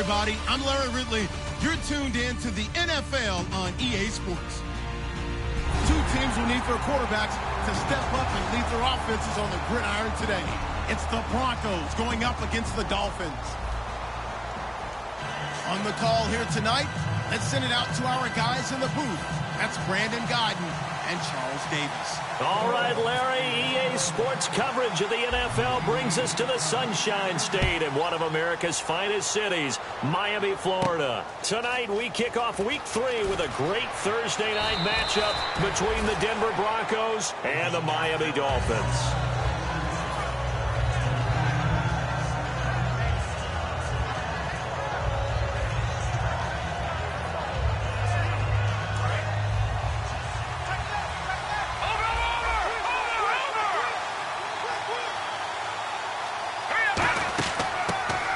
everybody. I'm Larry Ridley. You're tuned in to the NFL on EA Sports. Two teams will need their quarterbacks to step up and lead their offenses on the gridiron today. It's the Broncos going up against the Dolphins. On the call here tonight, let's send it out to our guys in the booth. That's Brandon Godden and Charles Davis. All right, Larry, EA Sports coverage of the NFL brings us to the Sunshine State in one of America's finest cities, Miami, Florida. Tonight, we kick off Week 3 with a great Thursday night matchup between the Denver Broncos and the Miami Dolphins.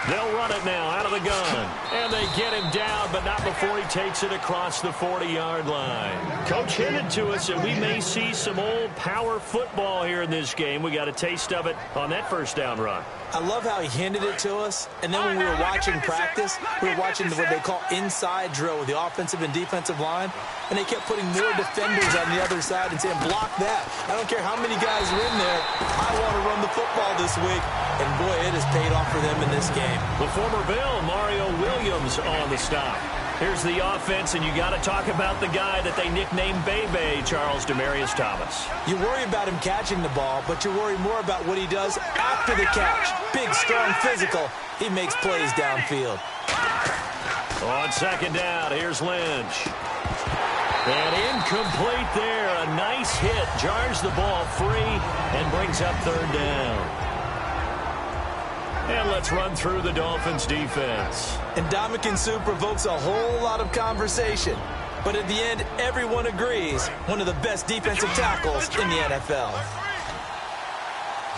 They'll run it now out of the gun. And they get him down, but not before he takes it across the 40-yard line. Coach hinted to us that we may see some old power football here in this game. We got a taste of it on that first down run. I love how he hinted it to us, and then when we were watching practice, we were watching what they call inside drill with the offensive and defensive line, and they kept putting more defenders on the other side and saying, block that. I don't care how many guys are in there. I want to run the football this week. And, boy, it has paid off for them in this game. The former Bill, Mario Williams, on the stop. Here's the offense, and you got to talk about the guy that they nicknamed Bebe, Charles Demaryius Thomas. You worry about him catching the ball, but you worry more about what he does after the catch. Big, strong, physical. He makes plays downfield. On second down, here's Lynch. And incomplete there. A nice hit. Jars the ball free and brings up third down. And let's run through the Dolphins' defense. And Ndamukong Suh provokes a whole lot of conversation. But at the end, everyone agrees one of the best defensive tackles in the NFL.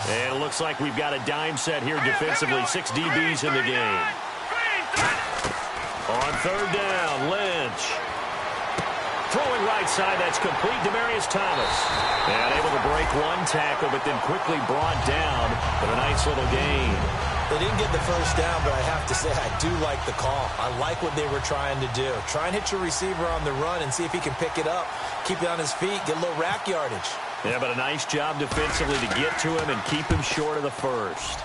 And it looks like we've got a dime set here defensively. 6 DBs in the game. On third down, Lynch. Throwing right side, that's complete. Demaryius Thomas. And able to break one tackle, but then quickly brought down. But a nice little gain. They didn't get the first down, but I have to say I do like the call. I like what they were trying to do. Try and hit your receiver on the run and see if he can pick it up. Keep it on his feet, get a little rack yardage. Yeah, but a nice job defensively to get to him and keep him short of the first.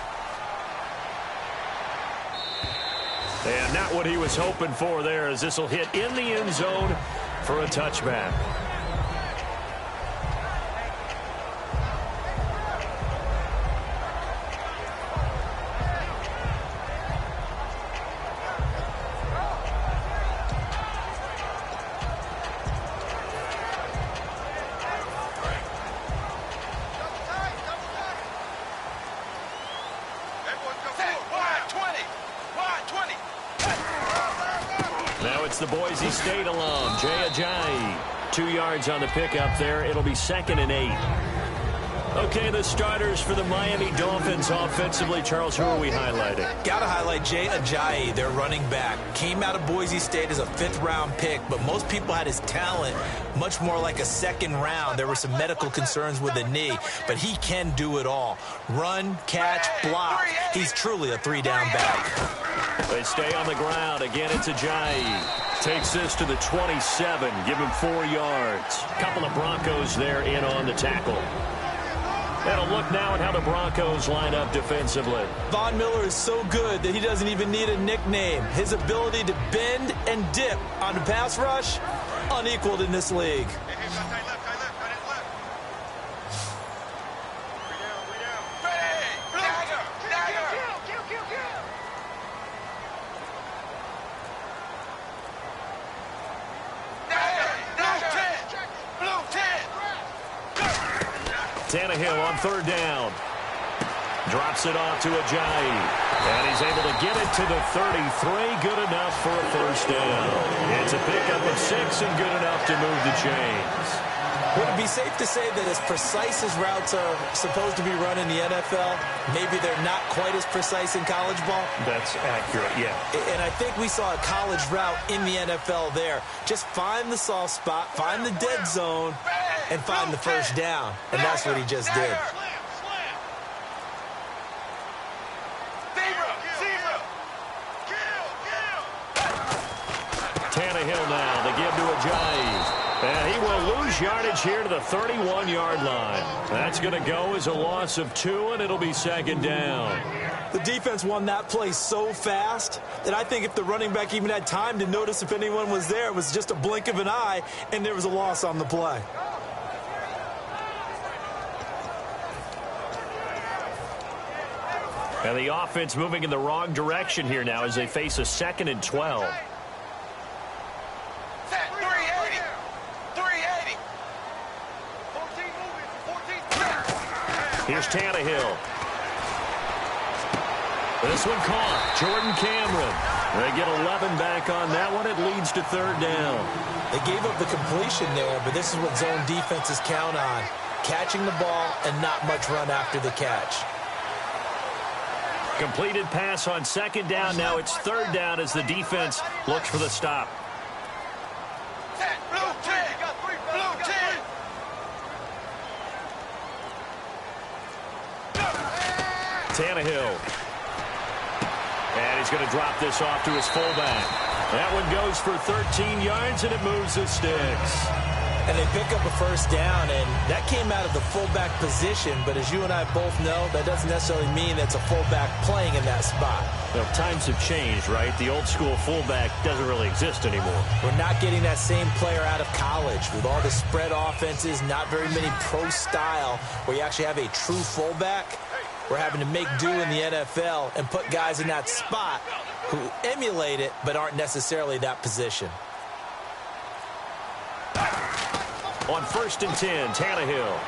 And not what he was hoping for there, as this will hit in the end zone for a touchback. The Boise State alum, Jay Ajayi. 2 yards on the pickup there. It'll be 2nd and 8. Okay, the starters for the Miami Dolphins offensively. Charles, who are we highlighting? Got to highlight Jay Ajayi, their running back. Came out of Boise State as a 5th-round pick, but most people had his talent much more like a 2nd round. There were some medical concerns with the knee, but he can do it all. Run, catch, block. He's truly a 3-down back. They stay on the ground. Again, it's Ajayi. Takes this to the 27. Give him 4 yards. Couple of Broncos there in on the tackle. And a look now at how the Broncos line up defensively. Von Miller is so good that he doesn't even need a nickname. His ability to bend and dip on the pass rush, unequaled in this league. Tannehill on third down. Drops it off to Ajayi. And he's able to get it to the 33. Good enough for a first down. It's a pickup of 6 and good enough to move the chains. Would it be safe to say that as precise as routes are supposed to be run in the NFL, maybe they're not quite as precise in college ball? That's accurate, yeah. And I think we saw a college route in the NFL there. Just find the soft spot, find the dead zone, and find the first down. And that's what he just did. Tannehill now, the give to Ajayi. And he will lose yardage here to the 31-yard line. That's going to go as a loss of 2, and it'll be second down. The defense won that play so fast that I think if the running back even had time to notice if anyone was there, it was just a blink of an eye, and there was a loss on the play. And the offense moving in the wrong direction here now as they face a 2nd and 12. Here's Tannehill. This one caught. Jordan Cameron. They get 11 back on that one. It leads to 3rd down. They gave up the completion there, but this is what zone defenses count on. Catching the ball and not much run after the catch. Completed pass on 2nd down. Now it's 3rd down as the defense looks for the stop. Tannehill. And he's going to drop this off to his fullback. That one goes for 13 yards, and it moves the sticks. And they pick up a 1st down, and that came out of the fullback position. But as you and I both know, that doesn't necessarily mean that's a fullback playing in that spot. Well, times have changed, right? The old school fullback doesn't really exist anymore. We're not getting that same player out of college with all the spread offenses, not very many pro style, where you actually have a true fullback. We're having to make do in the NFL and put guys in that spot who emulate it but aren't necessarily that position. On 1st and 10, Tannehill.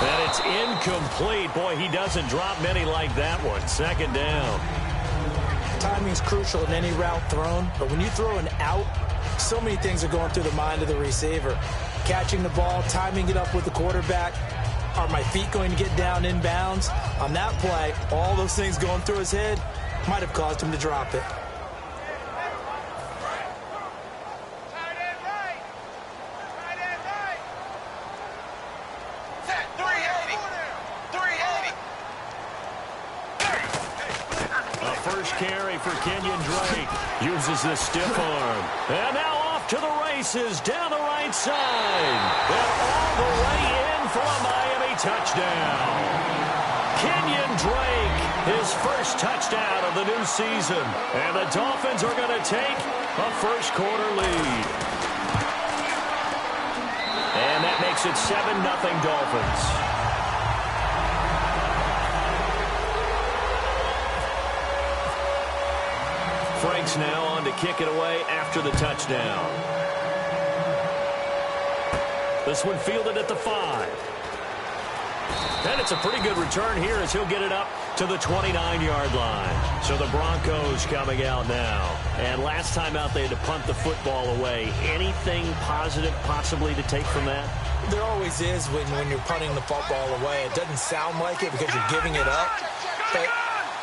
And it's incomplete. Boy, he doesn't drop many like that one. 2nd down. Timing's crucial in any route thrown, but when you throw an out, so many things are going through the mind of the receiver. Catching the ball, timing it up with the quarterback. Are my feet going to get down inbounds? On that play, all those things going through his head might have caused him to drop it. A first carry for Kenyon Drake. Uses the stiff arm. And now off to the races down the right side. And all the way in for a Miami touchdown. Kenyon Drake, his first touchdown of the new season. And the Dolphins are going to take a 1st quarter lead. And that makes it 7-0 Dolphins. Frank's now on to kick it away after the touchdown. This one fielded at the 5. And it's a pretty good return here as he'll get it up to the 29-yard line. So the Broncos coming out now. And last time out they had to punt the football away. Anything positive possibly to take from that? There always is when you're punting the football away. It doesn't sound like it because you're giving it up. But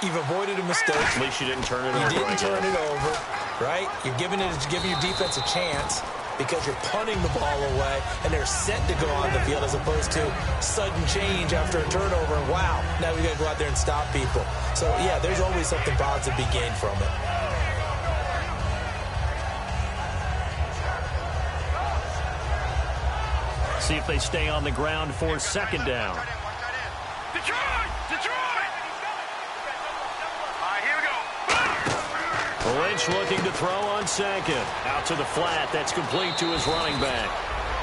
you've avoided a mistake. At least you didn't turn it over. You didn't turn it over, right? You're giving your defense a chance because you're punting the ball away, and they're set to go on the field as opposed to sudden change after a turnover. Wow, now we got to go out there and stop people. So, yeah, there's always something positive to be gained from it. See if they stay on the ground for 2nd down. Detroit! Lynch looking to throw on 2nd. Out to the flat. That's complete to his running back.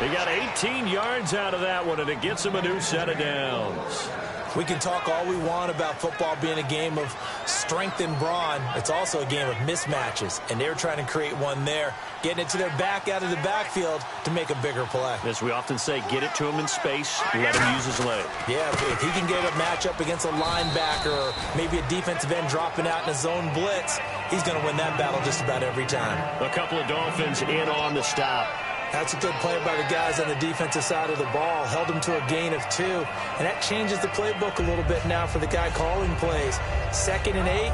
They got 18 yards out of that one, and it gets him a new set of downs. We can talk all we want about football being a game of strength and brawn. It's also a game of mismatches, and they're trying to create one there, getting it to their back out of the backfield to make a bigger play. As we often say, get it to him in space, let him use his leg. Yeah, if he can get a matchup against a linebacker or maybe a defensive end dropping out in a zone blitz, he's going to win that battle just about every time. A couple of Dolphins in on the stop. That's a good play by the guys on the defensive side of the ball. Held them to a gain of 2. And that changes the playbook a little bit now for the guy calling plays. 2nd and 8.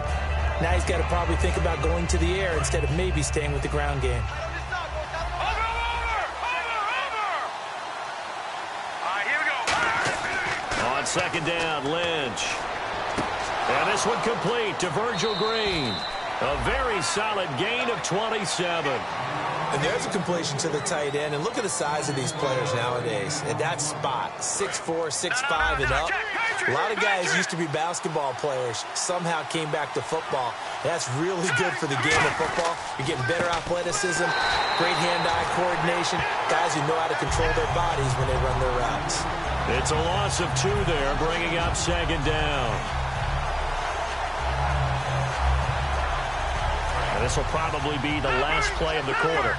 Now he's got to probably think about going to the air instead of maybe staying with the ground game. On 2nd down, Lynch. And this one complete to Virgil Green. A very solid gain of 27. And there's a completion to the tight end. And look at the size of these players nowadays. At that spot, 6'4", 6'5", and up. A lot of guys used to be basketball players, somehow came back to football. That's really good for the game of football. You're getting better athleticism, great hand-eye coordination, guys who know how to control their bodies when they run their routes. It's a loss of 2 there, bringing up second down. And this will probably be the last play of the quarter.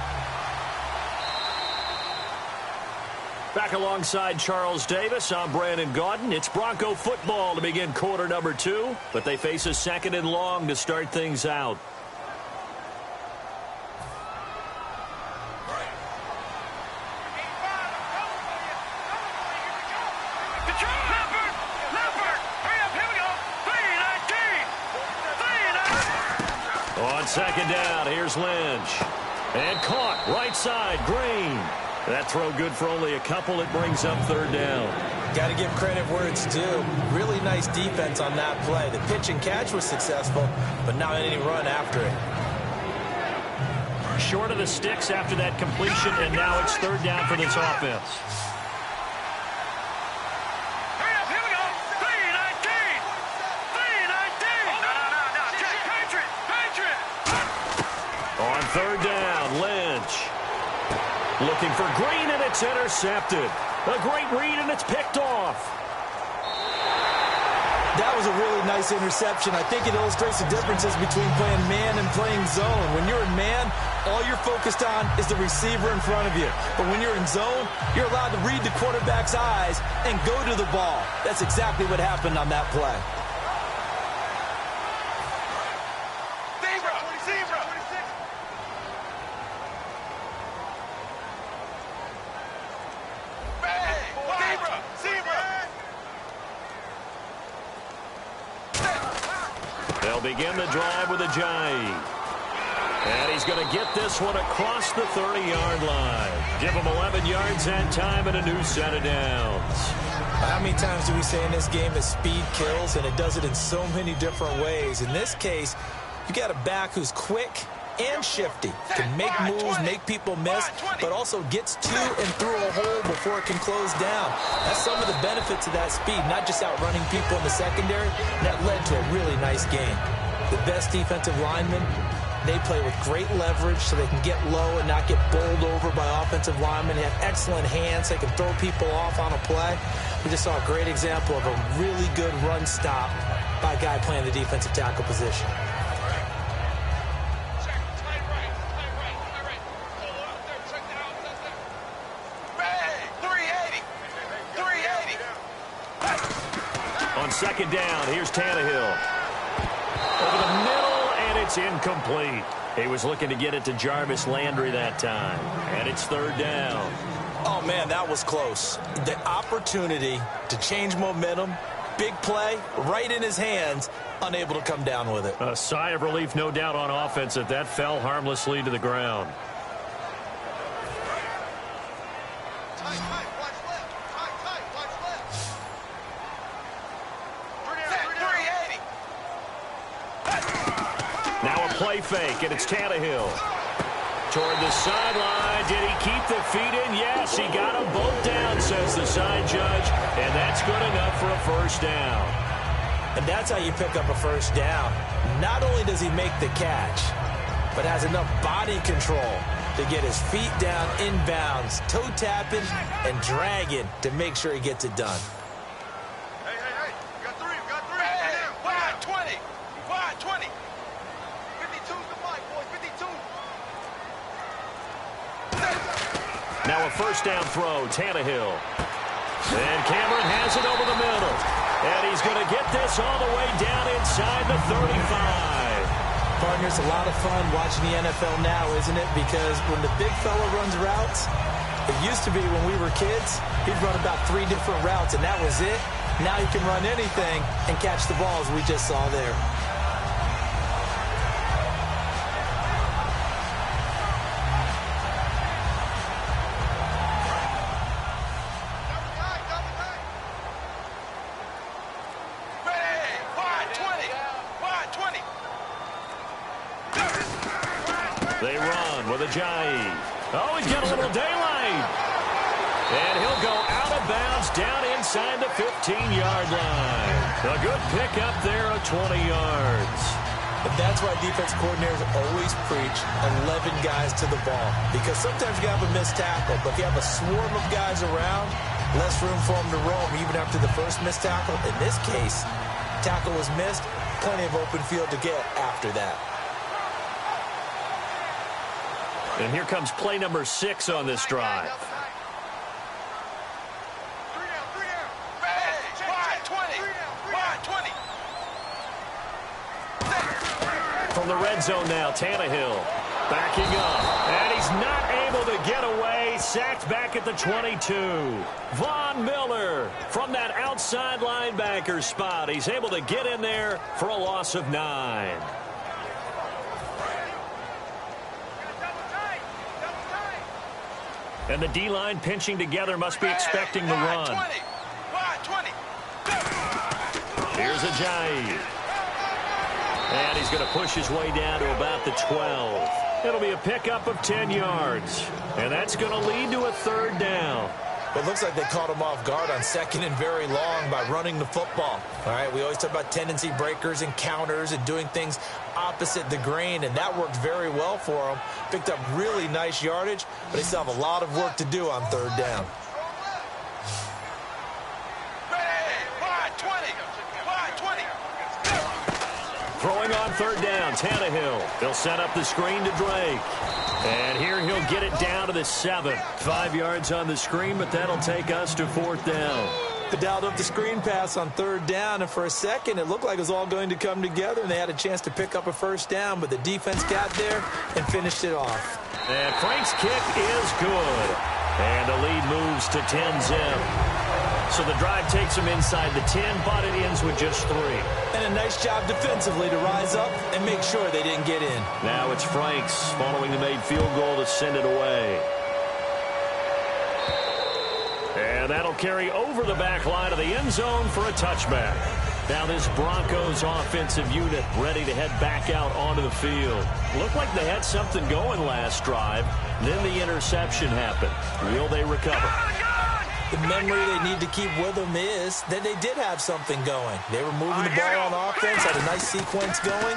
Back alongside Charles Davis, I'm Brandon Gaudin. It's Bronco football to begin quarter number 2, but they face a 2nd and long to start things out. On second down, here's Lynch. And caught, right side, Green. That throw good for only a couple. It brings up 3rd down. Got to give credit where it's due. Really nice defense on that play. The pitch and catch was successful, but not any run after it. Short of the sticks after that completion, and now it's 3rd down for this offense. On 3rd down, Lynch. Looking for Green, and it's intercepted. A great read, and it's picked off. That was a really nice interception. I think it illustrates the differences between playing man and playing zone. When you're in man, all you're focused on is the receiver in front of you. But when you're in zone, you're allowed to read the quarterback's eyes and go to the ball. That's exactly what happened on that play. They'll begin the drive with a Ajayi. And he's going to get this one across the 30-yard line. Give him 11 yards that time and a new set of downs. How many times do we say in this game that speed kills, and it does it in so many different ways? In this case, you got a back who's quick and shifty, can make moves, make people miss, but also gets to and through a hole before it can close down. That's some of the benefits of that speed, not just outrunning people in the secondary. That led to a really nice game. The best defensive linemen, they play with great leverage so they can get low and not get bowled over by offensive linemen. They have excellent hands. They can throw people off on a play. We just saw a great example of a really good run stop by a guy playing the defensive tackle position. On second down, here's Tannehill. Over the middle, and it's incomplete. He was looking to get it to Jarvis Landry that time. And it's 3rd down. Oh, man, that was close. The opportunity to change momentum, big play, right in his hands, unable to come down with it. A sigh of relief, no doubt, on offense that fell harmlessly to the ground. Now a play fake, and it's Tannehill. Toward the sideline. Did he keep the feet in? Yes, he got them both down, says the side judge. And that's good enough for a 1st down. And that's how you pick up a 1st down. Not only does he make the catch, but has enough body control to get his feet down inbounds, toe tapping and dragging to make sure he gets it done. Hey, you got 3, Hey, wide 20, wide 20. 52's the mic, boys, 52. Now a 1st down throw, Tannehill. And Cameron has it over the middle. And he's going to get this all the way down inside the 35. Partner, it's a lot of fun watching the NFL now, isn't it? Because when the big fella runs routes, it used to be when we were kids, he'd run about 3 different routes, and that was it. Now he can run anything and catch the balls we just saw there. They run with with Ajayi. Oh, he's got a little daylight. And he'll go out of bounds down inside the 15-yard line. A good pickup there of 20 yards. And that's why defense coordinators always preach 11 guys to the ball. Because sometimes you have a missed tackle, but if you have a swarm of guys around, less room for them to roam even after the first missed tackle. In this case, tackle was missed, plenty of open field to get after that. And here comes play number 6 on this drive. From the red zone now, Tannehill backing up. And he's not able to get away. Sacked back at the 22. Von Miller from that outside linebacker spot. He's able to get in there for a loss of 9. And the D-line pinching together must be expecting the run. Here's Ajayi. And he's going to push his way down to about the 12. It'll be a pickup of 10 yards. And that's going to lead to a 3rd down. It looks like they caught him off guard on 2nd and very long by running the football. All right, we always talk about tendency breakers and counters and doing things opposite the grain, and that worked very well for him. Picked up really nice yardage, but they still have a lot of work to do on 3rd down. Throwing on 3rd down, Tannehill. They'll set up the screen to Drake. And here he'll get it down to the 7. 5 yards on the screen, but that'll take us to 4th down. They dialed up the screen pass on 3rd down, and for a second it looked like it was all going to come together, and they had a chance to pick up a 1st down, but the defense got there and finished it off. And Frank's kick is good. And the lead moves to 10-zip. So the drive takes them inside the 10, but it ends with just 3. And a nice job defensively to rise up and make sure they didn't get in. Now it's Franks following the made field goal to send it away. And that'll carry over the back line of the end zone for a touchback. Now this Broncos offensive unit ready to head back out onto the field. Looked like they had something going last drive. Then the interception happened. Will they recover? The memory they need to keep with them is that they did have something going. They were moving the ball on offense, had a nice sequence going.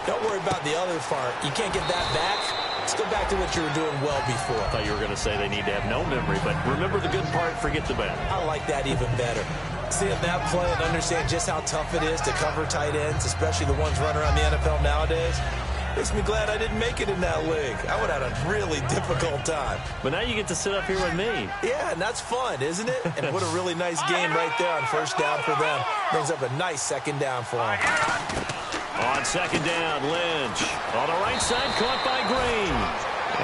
Don't worry about the other part. You can't get that back. Let's go back to what you were doing well before. I thought you were going to say they need to have no memory, but remember the good part, forget the bad. I like that even better. Seeing that play and understand just how tough it is to cover tight ends, especially the ones running around the NFL nowadays, makes me glad I didn't make it in that league. I would have had a really difficult time. But now you get to sit up here with me. Yeah, and that's fun, isn't it? And what a really nice game right there on 1st down for them. Brings up a nice 2nd down for them. On 2nd down, Lynch. On the right side, caught by Green.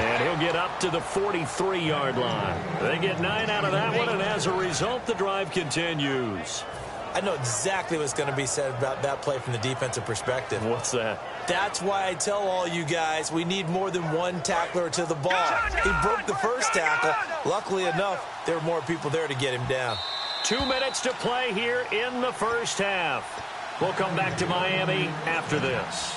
And he'll get up to the 43-yard line. They get 9 out of that one, and as a result, the drive continues. I know exactly what's going to be said about that play from the defensive perspective. What's that? That's why I tell all you guys we need more than one tackler to the ball. He broke the first tackle. Luckily enough, there were more people there to get him down. 2 minutes to play here in the first half. We'll come back to Miami after this.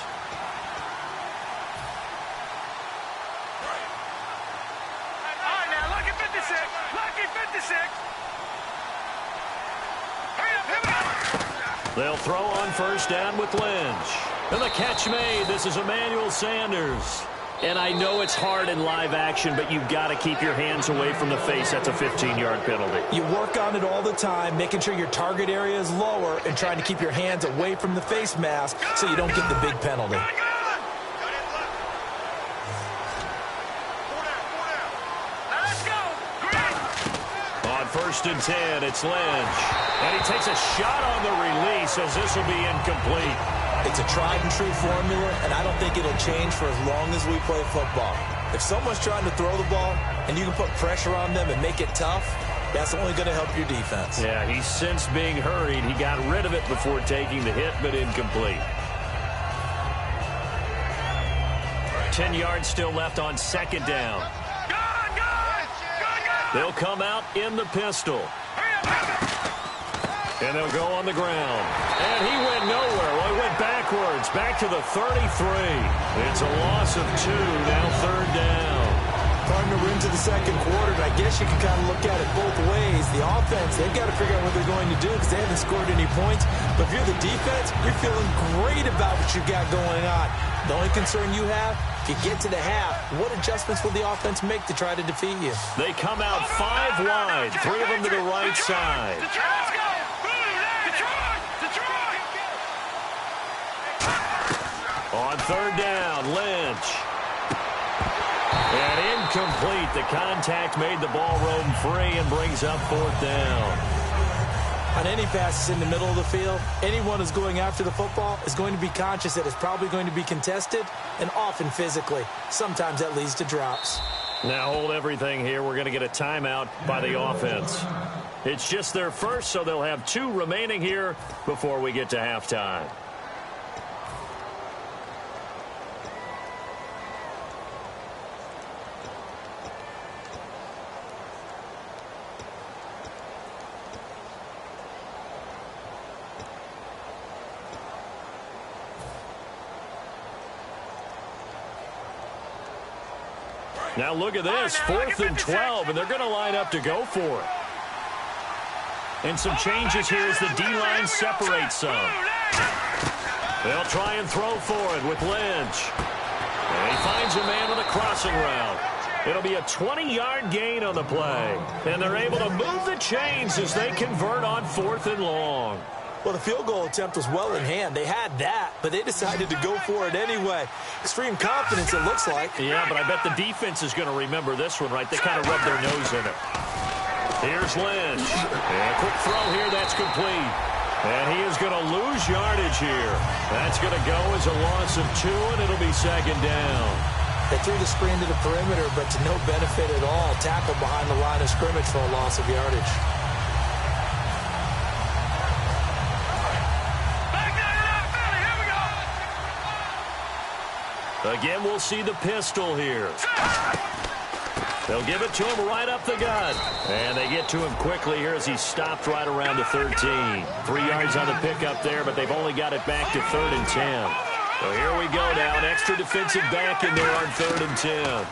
All right, now, look at 56. Look at 56. They'll throw on 1st down with Lynch. And the catch made. This is Emmanuel Sanders. And I know it's hard in live action, but you've got to keep your hands away from the face. That's a 15-yard penalty. You work on it all the time, making sure your target area is lower and trying to keep your hands away from the face mask so you don't get the big penalty. On 1st and 10, it's Lynch. And he takes a shot on the release as this will be incomplete. It's a tried-and-true formula, and I don't think it'll change for as long as we play football. If someone's trying to throw the ball and you can put pressure on them and make it tough, that's only going to help your defense. Yeah, he's since being hurried. He got rid of it before taking the hit, but incomplete. 10 yards still left on 2nd down. They'll come out in the pistol. And they'll go on the ground. And he went nowhere. Well, he went backwards, back to the 33. It's a loss of 2, now 3rd down. we're into the second quarter, but I guess you can kind of look at it both ways. The offense, they've got to figure out what they're going to do because they haven't scored any points. But if you're the defense, you're feeling great about what you've got going on. The only concern you have, if you get to the half, what adjustments will the offense make to try to defeat you? They come out 5 wide, 3 of them to the right side. On third down, Lynch. And incomplete. The contact made the ball roam free and brings up 4th down. On any passes in the middle of the field, anyone who's going after the football is going to be conscious that it's probably going to be contested and often physically. Sometimes that leads to drops. Now hold everything here. We're going to get a timeout by the offense. It's just their first, so they'll have 2 remaining here before we get to halftime. Now look at this, 4th and 12, and they're going to line up to go for it. And some changes here as the D-line separates some. They'll try and throw for it with Lynch. And he finds a man with a crossing route. It'll be a 20-yard gain on the play. And they're able to move the chains as they convert on 4th and long. Well, the field goal attempt was well in hand. They had that, but they decided to go for it anyway. Extreme confidence, it looks like. Yeah, but I bet the defense is going to remember this one, right? They kind of rubbed their nose in it. Here's Lynch. And a quick throw here, that's complete. And he is going to lose yardage here. That's going to go as a loss of 2, and it'll be 2nd down. They threw the screen to the perimeter, but to no benefit at all. Tackled behind the line of scrimmage for a loss of yardage. Again, we'll see the pistol here. They'll give it to him right up the gut. And they get to him quickly here as he stopped right around the 13. 3 yards on the pickup there, but they've only got it back to 3rd and 10. So here we go now. An extra defensive back in there on 3rd and 10.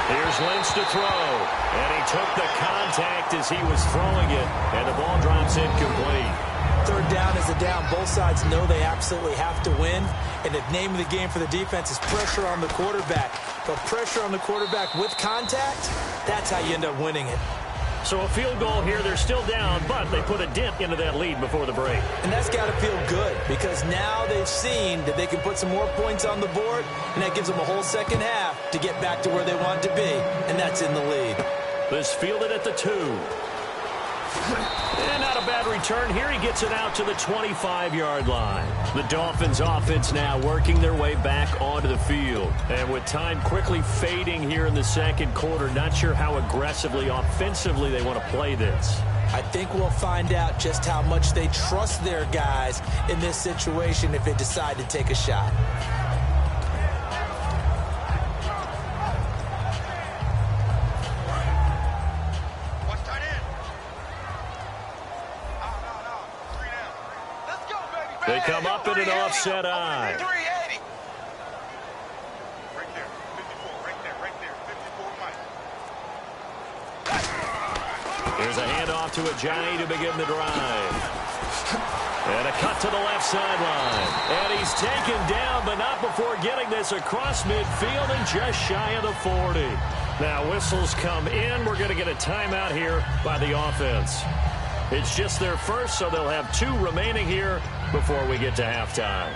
Here's Lynch to throw. And he took the contact as he was throwing it. And the ball drops incomplete. 3rd down is a down. Both sides know they absolutely have to win. And the name of the game for the defense is pressure on the quarterback. But pressure on the quarterback with contact, that's how you end up winning it. So a field goal here, they're still down, but they put a dent into that lead before the break. And that's got to feel good because now they've seen that they can put some more points on the board, and that gives them a whole second half to get back to where they want to be, and that's in the lead. This fielded at the 2. And not a bad return here. He gets it out to the 25-yard line. The Dolphins offense now working their way back onto the field. And with time quickly fading here in the second quarter, not sure how aggressively, offensively they want to play this. I think we'll find out just how much they trust their guys in this situation if they decide to take a shot. They come up in an offset eye. 380. Right there. 54. Right there. 54, Mike. Here's a handoff to Ajayi to begin the drive. And a cut to the left sideline. And he's taken down, but not before getting this across midfield and just shy of the 40. Now whistles come in. We're going to get a timeout here by the offense. It's just their first, so they'll have 2 remaining here before we get to halftime.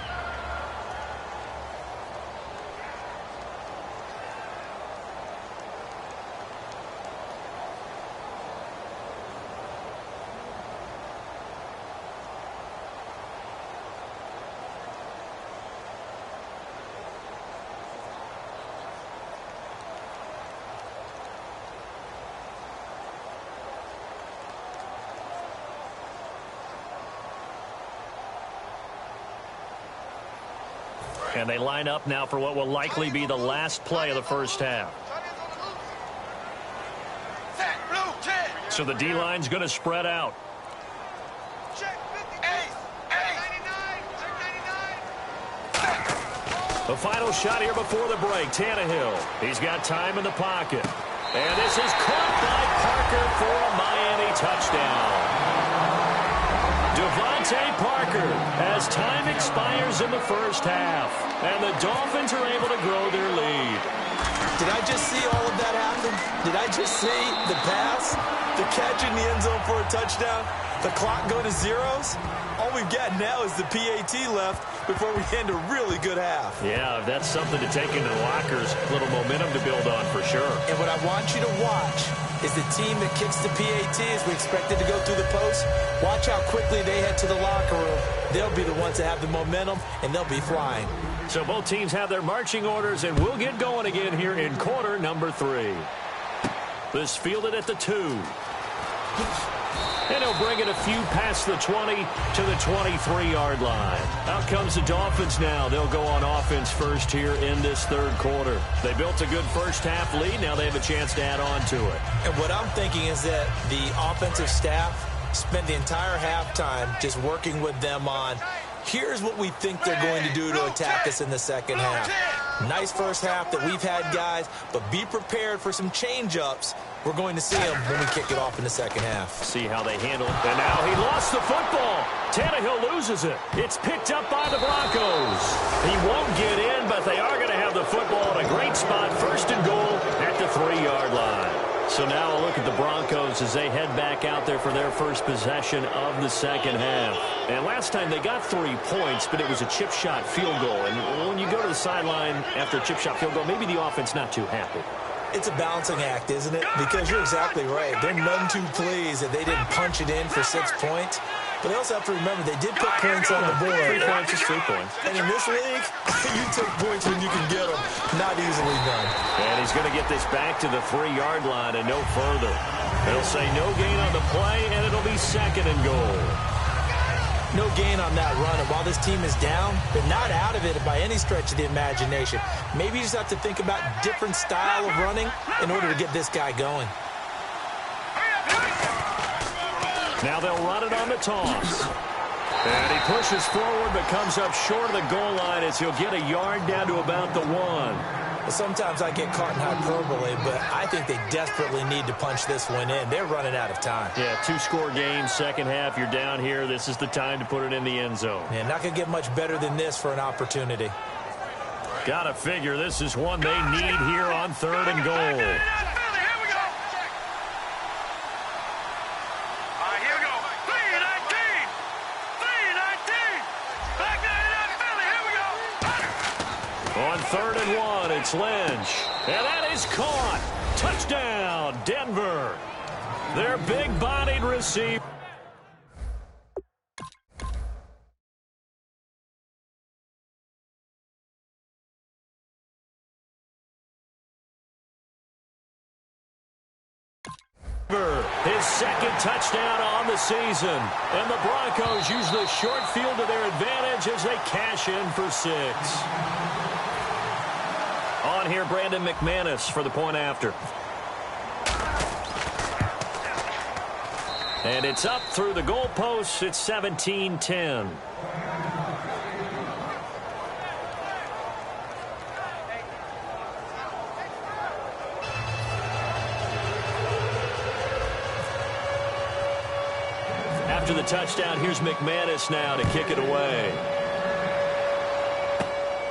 And they line up now for what will likely be the last play of the first half. So the D-line's going to spread out. The final shot here before the break. Tannehill. He's got time in the pocket. And this is caught by Parker for a Miami touchdown. Devontae Parker as time expires in the first half. And the Dolphins are able to grow their lead. Did I just see all of that happen? Did I just see the pass, the catch in the end zone for a touchdown, the clock go to zeros? All we've got now is the PAT left before we end a really good half. Yeah, that's something to take into the lockers. A little momentum to build on for sure. And what I want you to watch is the team that kicks the PAT as we expected to go through the post. Watch how quickly they head to the locker room. They'll be the ones that have the momentum, and they'll be flying. So both teams have their marching orders, and we'll get going again here in quarter number 3. This fielded at the 2. And he'll bring it a few past the 20 to the 23-yard line. Out comes the Dolphins now. They'll go on offense first here in this third quarter. They built a good first-half lead. Now they have a chance to add on to it. And what I'm thinking is that the offensive staff spent the entire halftime just working with them on, here's what we think they're going to do to attack us in the second half. Nice first half that we've had, guys, but be prepared for some change-ups. We're going to see them when we kick it off in the second half. See how they handle it. And now he lost the football. Tannehill loses it. It's picked up by the Broncos. He won't get in, but they are going to have the football in a great spot. First and goal at the 3-yard line. So now a look at the Broncos as they head back out there for their first possession of the second half. And last time they got 3 points, but it was a chip shot field goal. And when you go to the sideline after a chip shot field goal, maybe the offense not too happy. It's a balancing act, isn't it? Because you're exactly right. They're none too pleased that they didn't punch it in for 6 points. But they also have to remember they did put points on the board. 3 points is 3 points. And in this league, you take points when you can get them. Not easily done. And he's going to get this back to the 3-yard line and no further. They'll say no gain on the play, and it'll be second and goal. No gain on that run, and while this team is down, they're not out of it by any stretch of the imagination. Maybe you just have to think about different style of running in order to get this guy going. Now they'll run it on the toss. And he pushes forward but comes up short of the goal line as he'll get a yard down to about the 1. Sometimes I get caught in hyperbole, but I think they desperately need to punch this one in. They're running out of time. Yeah, 2-score game, second half. You're down here. This is the time to put it in the end zone. Yeah, not going to get much better than this for an opportunity. Got to figure this is one they need here on third and goal. On third and 1, it's Lynch. And that is caught. Touchdown, Denver. Their big-bodied receiver. His second touchdown on the season. And the Broncos use the short field to their advantage as they cash in for 6. On here, Brandon McManus for the point after. And it's up through the goalposts. It's 17-10. After the touchdown, here's McManus now to kick it away.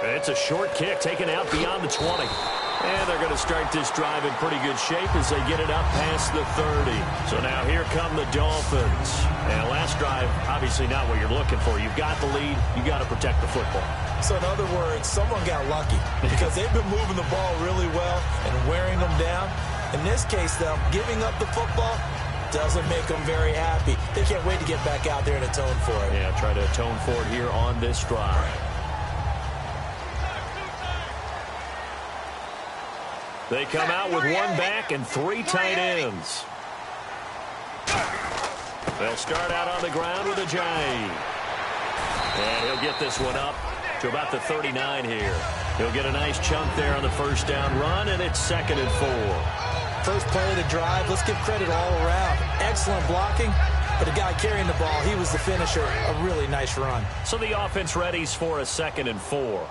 It's a short kick taken out beyond the 20. And they're going to start this drive in pretty good shape as they get it up past the 30. So now here come the Dolphins. And last drive, obviously not what you're looking for. You've got the lead. You've got to protect the football. So in other words, someone got lucky because they've been moving the ball really well and wearing them down. In this case, though, giving up the football doesn't make them very happy. They can't wait to get back out there and atone for it. Yeah, try to atone for it here on this drive. They come out with 1 back and 3 tight ends. They'll start out on the ground with Ajayi. And he'll get this one up to about the 39 here. He'll get a nice chunk there on the first down run, and it's second and 4. First play of the drive, let's give credit all around. Excellent blocking, but the guy carrying the ball, he was the finisher. A really nice run. So the offense readies for a second and 4.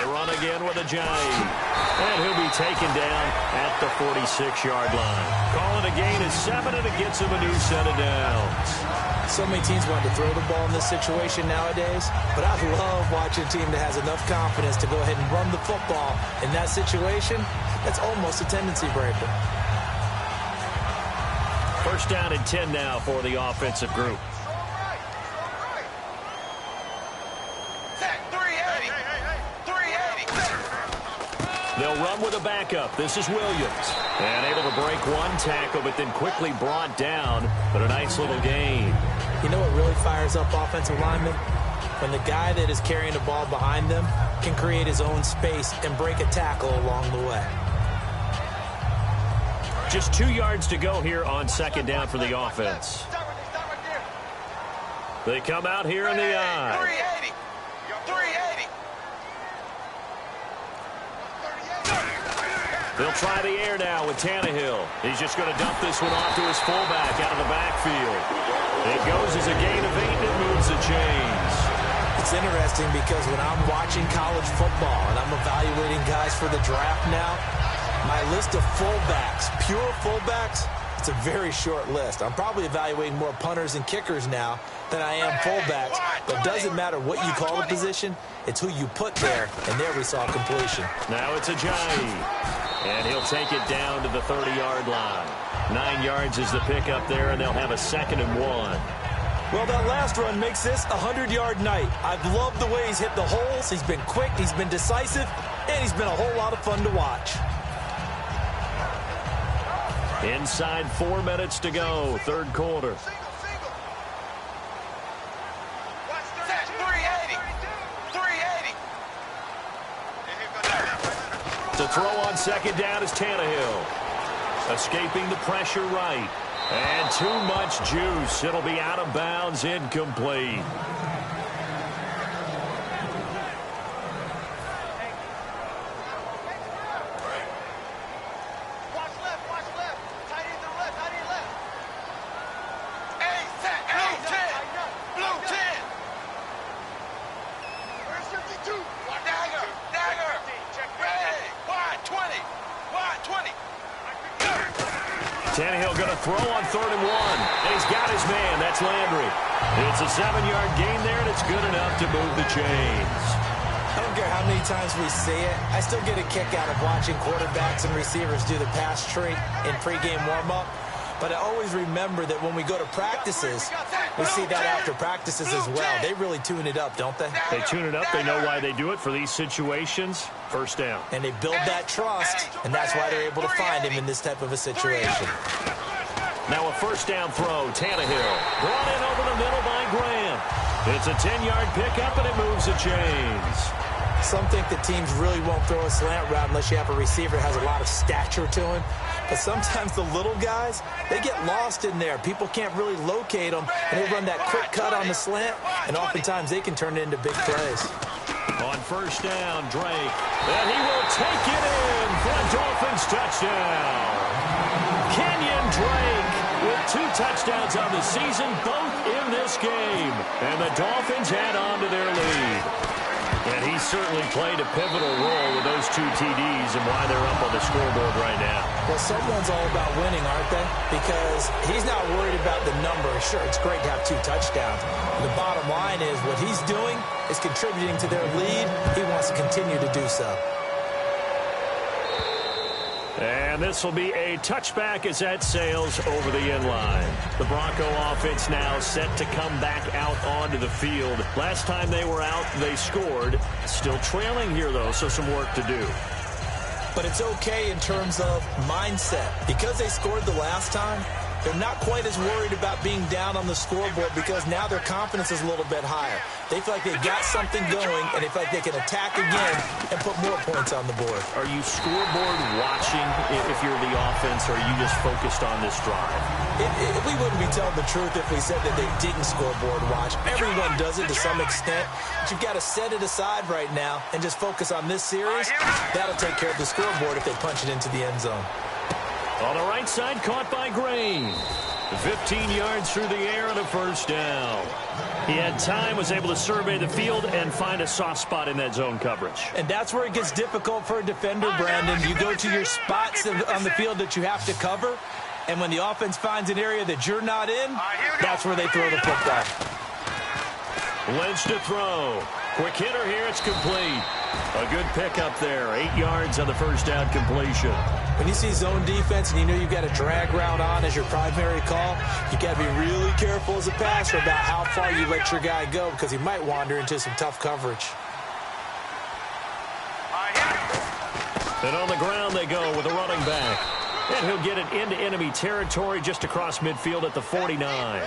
They run again with a Giant. And he'll be taken down at the 46-yard line. Call it a gain of 7, and it gets him a new set of downs. So many teams want to throw the ball in this situation nowadays, but I love watching a team that has enough confidence to go ahead and run the football. In that situation, that's almost a tendency breaker. First down and 10 now for the offensive group. They'll run with a backup. This is Williams. And able to break one tackle, but then quickly brought down. But a nice little gain. You know what really fires up offensive linemen? When the guy that is carrying the ball behind them can create his own space and break a tackle along the way. Just 2 yards to go here on second down for the offense. They come out here in the eye. 380. 380. They'll try the air now with Tannehill. He's just going to dump this one off to his fullback out of the backfield. It goes as a gain of 8, and it moves the chains. It's interesting because when I'm watching college football and I'm evaluating guys for the draft now, my list of fullbacks, pure fullbacks, it's a very short list. I'm probably evaluating more punters and kickers now than I am fullbacks. But it doesn't matter what you call the position, it's who you put there, and there we saw completion. Now it's a Ajayi. And he'll take it down to the 30-yard line. 9 yards is the pickup there, and they'll have a 2nd and 1. Well, that last run makes this a 100-yard night. I've loved the way he's hit the holes. He's been quick, he's been decisive, and he's been a whole lot of fun to watch. Inside 4 minutes to go, third quarter. To throw on second down is Tannehill. Escaping the pressure right. And too much juice. It'll be out of bounds, incomplete. Tannehill going to throw on 3rd and 1. And he's got his man. That's Landry. It's a 7-yard gain there, and it's good enough to move the chains. I don't care how many times we see it. I still get a kick out of watching quarterbacks and receivers do the pass tree in pregame warm-up. But I always remember that when we go to practices, we see that after practices as well. They really tune it up, don't they? They tune it up. They know why they do it for these situations. First down. And they build that trust, and that's why they're able to find him in this type of a situation. Now a first down throw. Tannehill brought in over the middle by Graham. It's a 10-yard pickup, and it moves the chains. Some think that teams really won't throw a slant route unless you have a receiver that has a lot of stature to him. But sometimes the little guys, they get lost in there. People can't really locate them, and they run that quick cut on the slant, and oftentimes they can turn it into big plays. On first down, Drake. And he will take it in for a Dolphins touchdown. Kenyon Drake with 2 touchdowns on the season, both in this game. And the Dolphins add on to their lead. And he certainly played a pivotal role with those 2 TDs and why they're up on the scoreboard right now. Well, someone's all about winning, aren't they? Because he's not worried about the number. Sure, it's great to have 2 touchdowns. The bottom line is what he's doing is contributing to their lead. He wants to continue to do so. And this will be a touchback as that sails over the inline. The Bronco offense now set to come back out onto the field. Last time they were out, they scored. Still trailing here, though, so some work to do. But it's okay in terms of mindset. Because they scored the last time, they're not quite as worried about being down on the scoreboard because now their confidence is a little bit higher. They feel like they've got something going, and they feel like they can attack again and put more points on the board. Are you scoreboard watching if you're the offense, or are you just focused on this drive? We wouldn't be telling the truth if we said that they didn't scoreboard watch. Everyone does it to some extent, but you've got to set it aside right now and just focus on this series. That'll take care of the scoreboard if they punch it into the end zone. On the right side, caught by Green. 15 yards through the air and a first down. He had time, was able to survey the field and find a soft spot in that zone coverage. And that's where it gets difficult for a defender, Brandon. You go to your spots on the field that you have to cover, and when the offense finds an area that you're not in, that's where they throw the football. Lynch to throw. Quick hitter here, it's complete. A good pickup there. 8 yards on the first down completion. When you see zone defense and you know you've got a drag route on as your primary call, you got to be really careful as a passer about how far you let your guy go because he might wander into some tough coverage. And on the ground they go with a running back. And he'll get it into enemy territory just across midfield at the 49.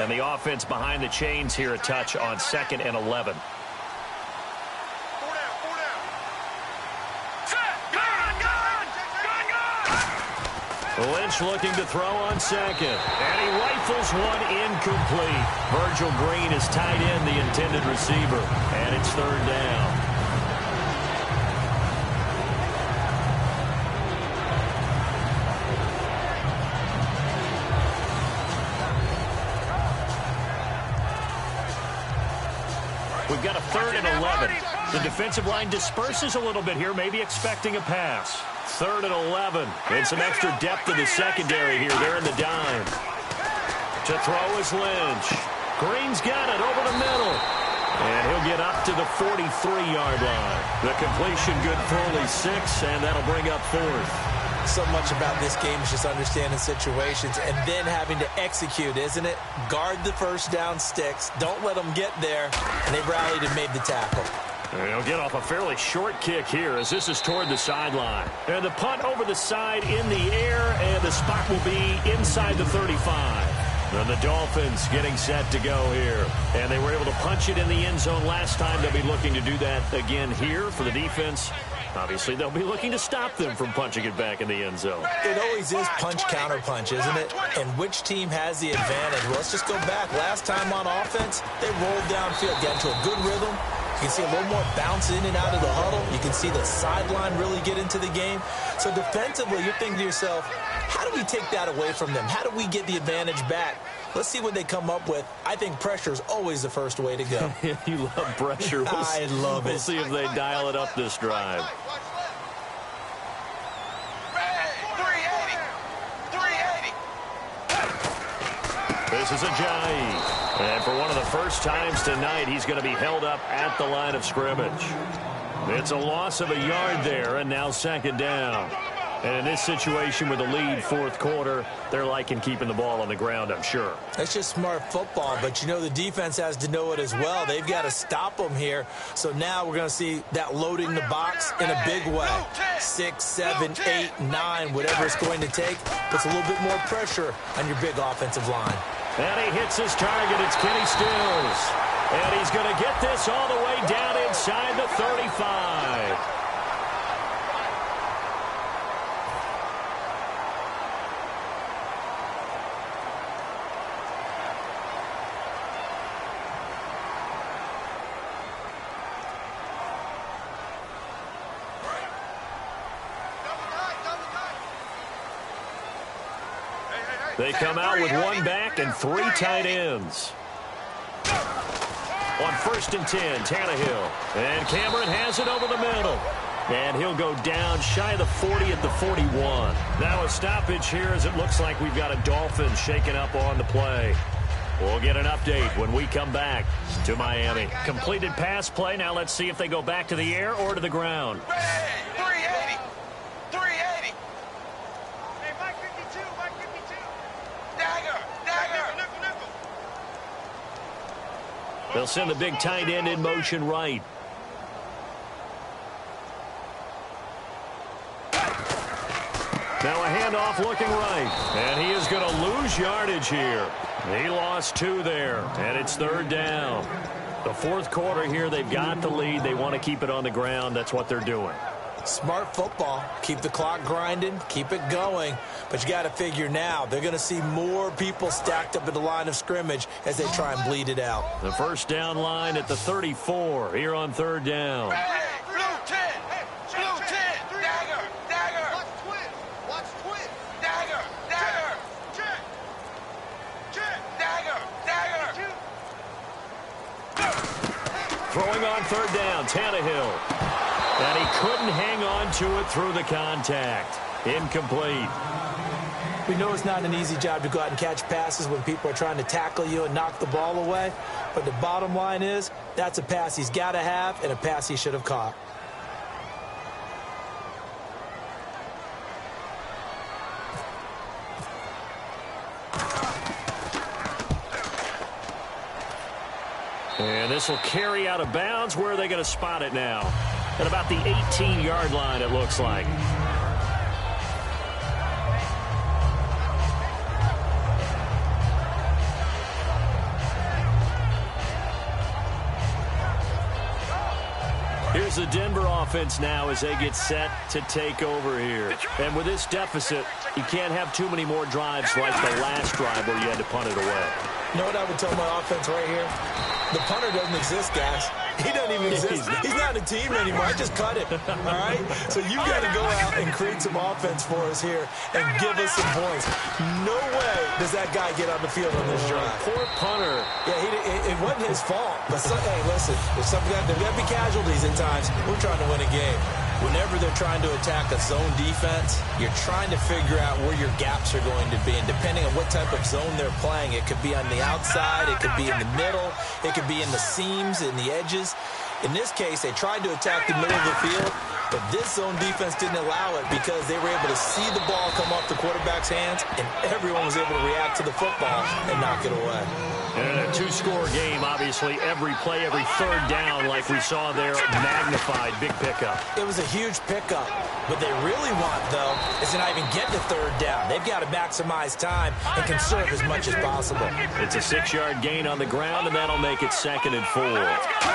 And the offense behind the chains here a touch on 2nd and 11. Lynch looking to throw on 2nd. And he rifles one incomplete. Virgil Green is tied in, the intended receiver. And it's 3rd down. We've got a 3rd and 11. The defensive line disperses a little bit here, maybe expecting a pass. 3rd and 11. And some extra depth in the secondary here. They're in the dime. To throw is Lynch. Green's got it over the middle. And he'll get up to the 43-yard line. The completion good for only 6, and that'll bring up 4th. So much about this game is just understanding situations and then having to execute, isn't it? Guard the first down sticks. Don't let them get there. And they rallied and made the tackle. And he'll get off a fairly short kick here as this is toward the sideline. And the punt over the side in the air, and the spot will be inside the 35. And the Dolphins getting set to go here. And they were able to punch it in the end zone last time. They'll be looking to do that again here for the defense. Obviously, they'll be looking to stop them from punching it back in the end zone. It always is punch-counter-punch, isn't it? And which team has the advantage? Well, let's just go back. Last time on offense, they rolled downfield, got into a good rhythm. You can see a little more bounce in and out of the huddle. You can see the sideline really get into the game. So defensively, you're thinking to yourself, how do we take that away from them? How do we get the advantage back? Let's see what they come up with. I think pressure is always the first way to go. You love pressure. I love it. We'll see if they dial it up this drive. 380. This is Ajayi. And for one of the first times tonight, he's going to be held up at the line of scrimmage. It's a loss of a yard there, and now 2nd down. And in this situation with the lead 4th quarter, they're liking keeping the ball on the ground, I'm sure. That's just smart football, but you know the defense has to know it as well. They've got to stop them here. So now we're going to see that loading the box in a big way. 6, 7, 8, 9, whatever it's going to take, puts a little bit more pressure on your big offensive line. And he hits his target. It's Kenny Stills. And he's going to get this all the way down inside the 35. They come out with 1 back and 3 tight ends. On 1st and 10, Tannehill. And Cameron has it over the middle. And he'll go down shy of the 40 at the 41. Now a stoppage here as it looks like we've got a Dolphin shaken up on the play. We'll get an update when we come back to Miami. Completed pass play. Now let's see if they go back to the air or to the ground. 380. 380. Hey, Mike 52. Mike 52. Dagger. Nickel. They'll send the big tight end in motion right. Now a handoff looking right. And he is going to lose yardage here. He lost 2 there. And it's 3rd down. The 4th quarter here, they've got the lead. They want to keep it on the ground. That's what they're doing. Smart football. Keep the clock grinding. Keep it going. But you got to figure now, they're going to see more people stacked up at the line of scrimmage as they try and bleed it out. The first down line at the 34 here on third down. Hey, blue 10. Blue 10. Dagger. Dagger. Watch twin. Watch twin. Dagger. Dagger. Check. Check. Dagger. Dagger. Throwing on third down, Tannehill. And he couldn't hang on to it through the contact. Incomplete. We know it's not an easy job to go out and catch passes when people are trying to tackle you and knock the ball away. But the bottom line is, that's a pass he's got to have and a pass he should have caught. And this will carry out of bounds. Where are they going to spot it now? At about the 18-yard line, it looks like. Here's the Denver offense now as they get set to take over here. And with this deficit, you can't have too many more drives like the last drive where you had to punt it away. You know what I would tell my offense right here? The punter doesn't exist, guys. He doesn't even exist. He's not a team anymore. I just cut it, all right? So you've got to go out and create some offense for us here and give us some points. No way does that guy get on the field on this drive. Poor punter. Yeah, it wasn't his fault. But, hey, listen, there's got to be casualties at times. We're trying to win a game. Whenever they're trying to attack a zone defense, you're trying to figure out where your gaps are going to be. And depending on what type of zone they're playing, it could be on the outside, it could be in the middle, it could be in the seams, in the edges. In this case, they tried to attack the middle of the field, but this zone defense didn't allow it because they were able to see the ball come off the quarterback's hands, and everyone was able to react to the football and knock it away. And in a two-score game, obviously, every play, every third down, like we saw there, magnified, big pickup. It was a huge pickup. What they really want, though, is to not even get to third down. They've got to maximize time and conserve as much as possible. It's a 6-yard gain on the ground, and that'll make it 2nd and 4.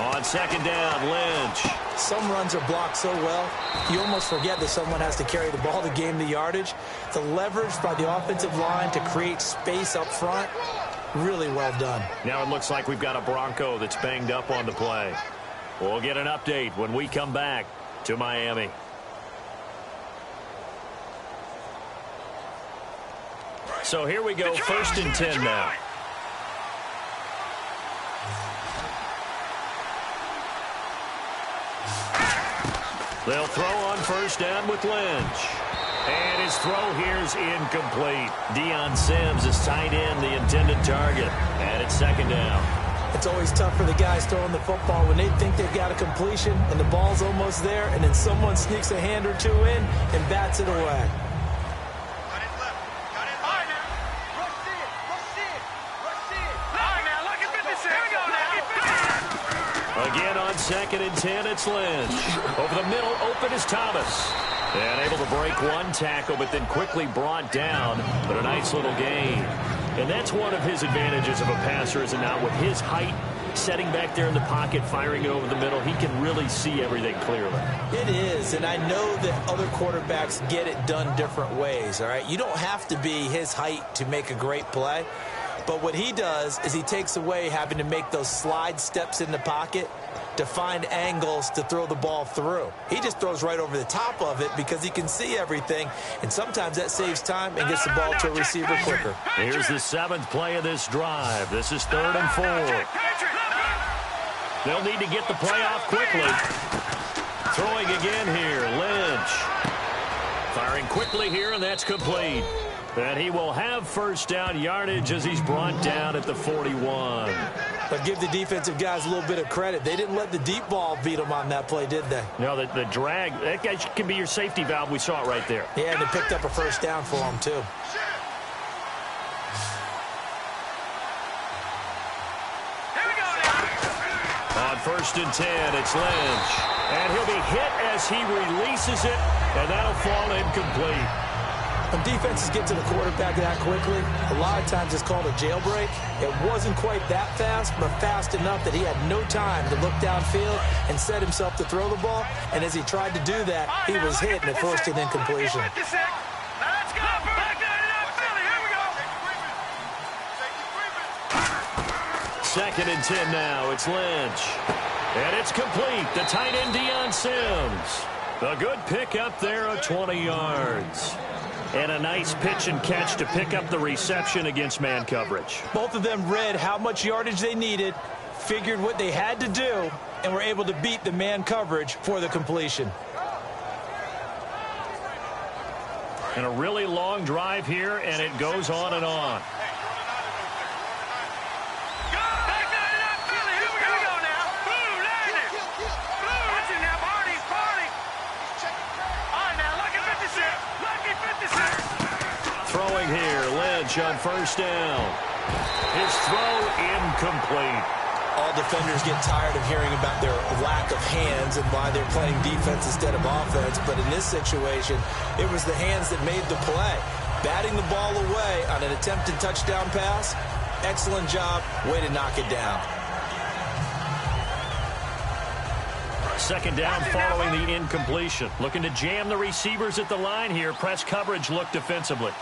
On second down, Lynch. Some runs are blocked so well, you almost forget that someone has to carry the ball to gain the yardage. The leverage by the offensive line to create space up front, really well done. Now it looks like we've got a Bronco that's banged up on the play. We'll get an update when we come back to Miami. So here we go, 1st and 10 now. They'll throw on first down with Lynch. And his throw here's incomplete. Deion Sims is tight end, the intended target. And it's 2nd down. It's always tough for the guys throwing the football when they think they've got a completion and the ball's almost there, and then someone sneaks a hand or two in and bats it away. Again on 2nd and 10, it's Lynch. Over the middle, open is Thomas. And able to break one tackle, but then quickly brought down. But a nice little gain. And that's one of his advantages of a passer, is it not? With his height, setting back there in the pocket, firing it over the middle, he can really see everything clearly. It is, and I know that other quarterbacks get it done different ways, all right? You don't have to be his height to make a great play. But what he does is he takes away having to make those slide steps in the pocket to find angles to throw the ball through. He just throws right over the top of it because he can see everything, and sometimes that saves time and gets the ball to a receiver quicker. Here's the 7th play of this drive. This is 3rd and 4. They'll need to get the play off quickly. Throwing again here, Lynch. Firing quickly here, and that's complete. And he will have first down yardage as he's brought down at the 41. But give the defensive guys a little bit of credit. They didn't let the deep ball beat them on that play, did they? No, the drag, that guy can be your safety valve. We saw it right there. Yeah, and they picked up a first down for him, too. On 1st and 10, it's Lynch. And he'll be hit as he releases it, and that'll fall incomplete. When defenses get to the quarterback that quickly, a lot of times it's called a jailbreak. It wasn't quite that fast, but fast enough that he had no time to look downfield and set himself to throw the ball. And as he tried to do that, he was hit and it forced an incompletion. Second and 10 now. It's Lynch. And it's complete. The tight end, Deion Sims. A good pick up there of 20 yards. And a nice pitch and catch to pick up the reception against man coverage. Both of them read how much yardage they needed, figured what they had to do, and were able to beat the man coverage for the completion. And a really long drive here, and it goes on and on. Throwing here, Lynch on first down. His throw incomplete. All defenders get tired of hearing about their lack of hands and why they're playing defense instead of offense. But in this situation, it was the hands that made the play. Batting the ball away on an attempted touchdown pass. Excellent job. Way to knock it down. Second down following the incompletion. Looking to jam the receivers at the line here. Press coverage look defensively.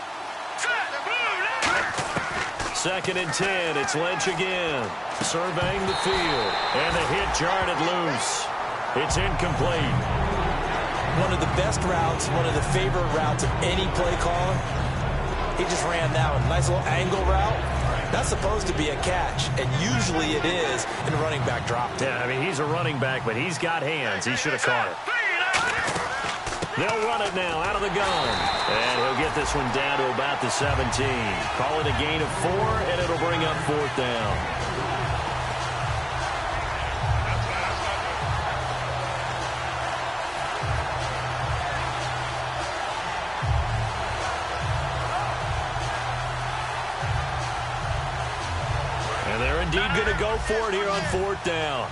Second and 10. It's Lynch again. Surveying the field. And the hit jarred it loose. It's incomplete. One of the best routes, one of the favorite routes of any play caller. He just ran that one. Nice little angle route. That's supposed to be a catch, and usually it is in a running back drop. Yeah, I mean, he's a running back, but he's got hands. He should have caught it. They'll run it now out of the gun. And he'll get this one down to about the 17. Call it a gain of 4, and it'll bring up fourth down. And they're indeed going to go for it here on fourth down.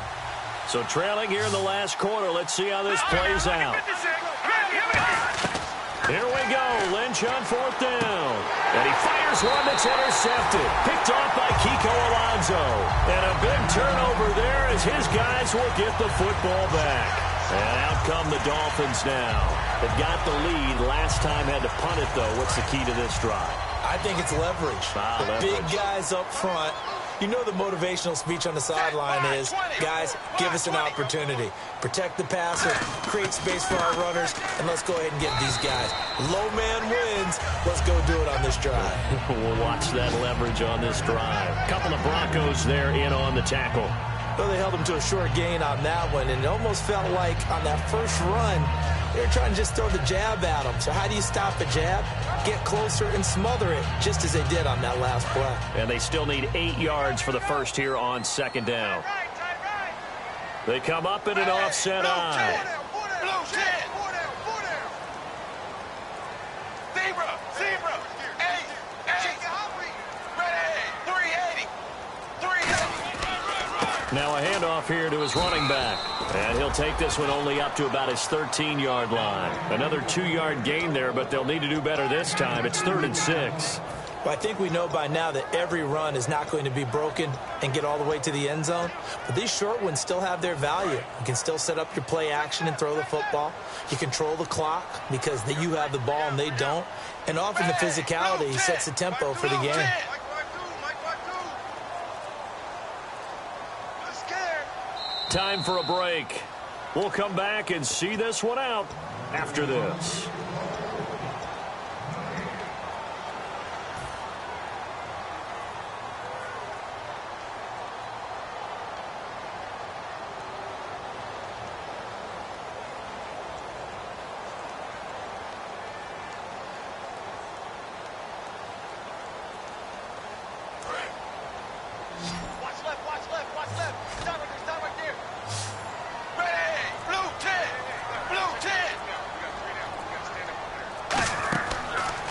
So trailing here in the last quarter. Let's see how this plays out. Here we go. Lynch on fourth down. And he fires one that's intercepted. Picked off by Kiko Alonso. And a big turnover there as his guys will get the football back. And out come the Dolphins now. They've got the lead. Last time had to punt it, though. What's the key to this drive? I think it's leverage. The big guys up front. You know the motivational speech on the sideline is, guys, give us an opportunity. Protect the passer, create space for our runners, and let's go ahead and get these guys. Low man wins. Let's go do it on this drive. We'll watch that leverage on this drive. Couple of Broncos there in on the tackle. Well, they held him to a short gain on that one, and it almost felt like on that first run, they were trying to just throw the jab at him. So how do you stop a jab? Get closer and smother it, just as they did on that last play. And they still need 8 yards for the first here on second down. They come up in an offset eye. Zebra. 380. Now a handoff here to his running back. And he'll take this one only up to about his 13-yard line. Another 2-yard gain there, but they'll need to do better this time. It's 3rd and 6. Well, I think we know by now that every run is not going to be broken and get all the way to the end zone. But these short ones still have their value. You can still set up your play action and throw the football. You control the clock because you have the ball and they don't. And often the physicality sets the tempo for the game. Time for a break. We'll come back and see this one out after this.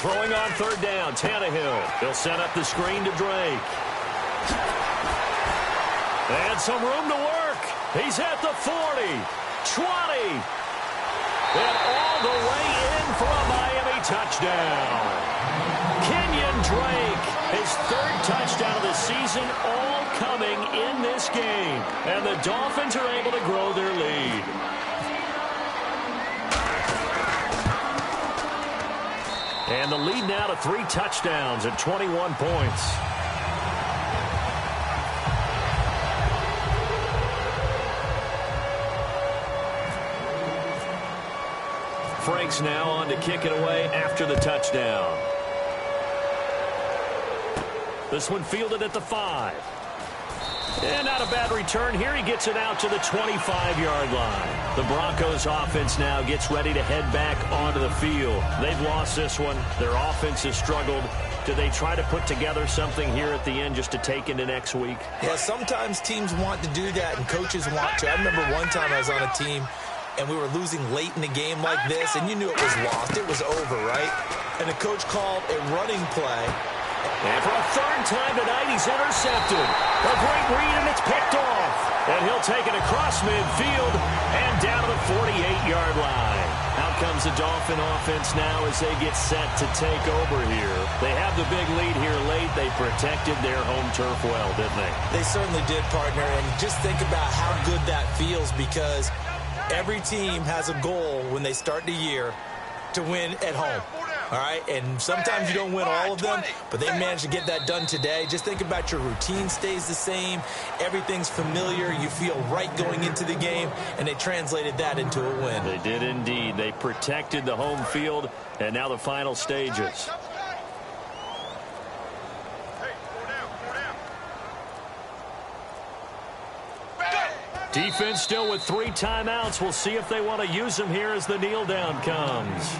Throwing on third down, Tannehill. He'll set up the screen to Drake. And some room to work. He's at the 40, 20. And all the way in for a Miami touchdown. Kenyon Drake, his third touchdown of the season, all coming in this game. And the Dolphins are able to grow their lead. And the lead now to 3 touchdowns at 21 points. Franks now on to kick it away after the touchdown. This one fielded at the 5. And not a bad return here. He gets it out to the 25-yard line. The Broncos offense now gets ready to head back onto the field. They've lost this one. Their offense has struggled. Do they try to put together something here at the end just to take into next week? Yeah, sometimes teams want to do that and coaches want to. I remember one time I was on a team and we were losing late in the game like this, and you knew it was lost. It was over, right? And the coach called a running play. And for a third time tonight, he's intercepted. A great read, and it's picked off. And he'll take it across midfield and down to the 48-yard line. Out comes the Dolphin offense now as they get set to take over here. They have the big lead here late. They protected their home turf well, didn't they? They certainly did, partner. And just think about how good that feels, because every team has a goal when they start the year to win at home. All right, and sometimes you don't win all of them, but they managed to get that done today. Just think about your routine stays the same. Everything's familiar. You feel right going into the game, and they translated that into a win. They did indeed. They protected the home field, and now the final stages. Defense still with 3 timeouts. We'll see if they want to use them here as the kneel down comes.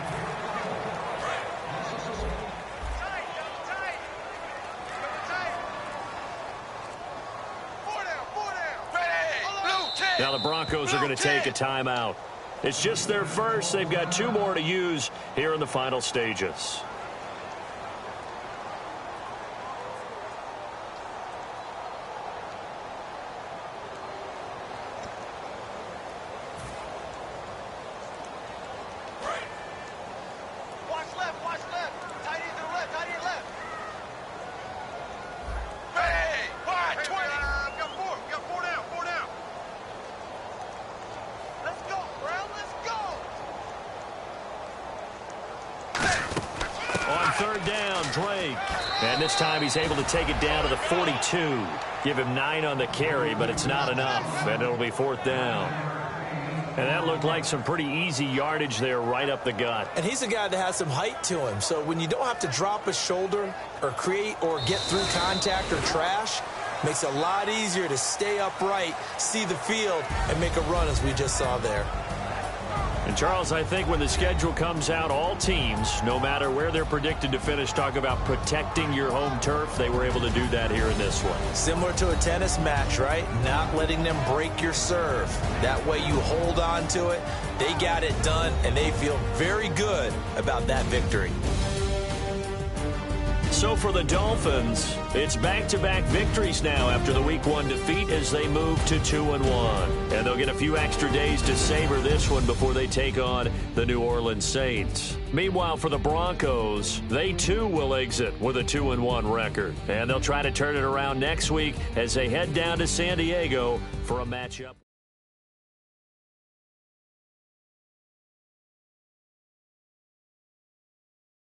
Now the Broncos are going to take a timeout. It's just their first. They've got 2 more to use here in the final stages. And this time he's able to take it down to the 42. Give him 9 on the carry, but it's not enough. And it'll be 4th down. And that looked like some pretty easy yardage there right up the gut. And he's a guy that has some height to him. So when you don't have to drop a shoulder or create or get through contact or trash, makes it a lot easier to stay upright, see the field, and make a run as we just saw there. And, Charles, I think when the schedule comes out, all teams, no matter where they're predicted to finish, talk about protecting your home turf. They were able to do that here in this one. Similar to a tennis match, right? Not letting them break your serve. That way you hold on to it. They got it done, and they feel very good about that victory. So for the Dolphins, it's back-to-back victories now after the Week 1 defeat as they move to 2-1. And they'll get a few extra days to savor this one before they take on the New Orleans Saints. Meanwhile, for the Broncos, they too will exit with a 2-1 record. And they'll try to turn it around next week as they head down to San Diego for a matchup.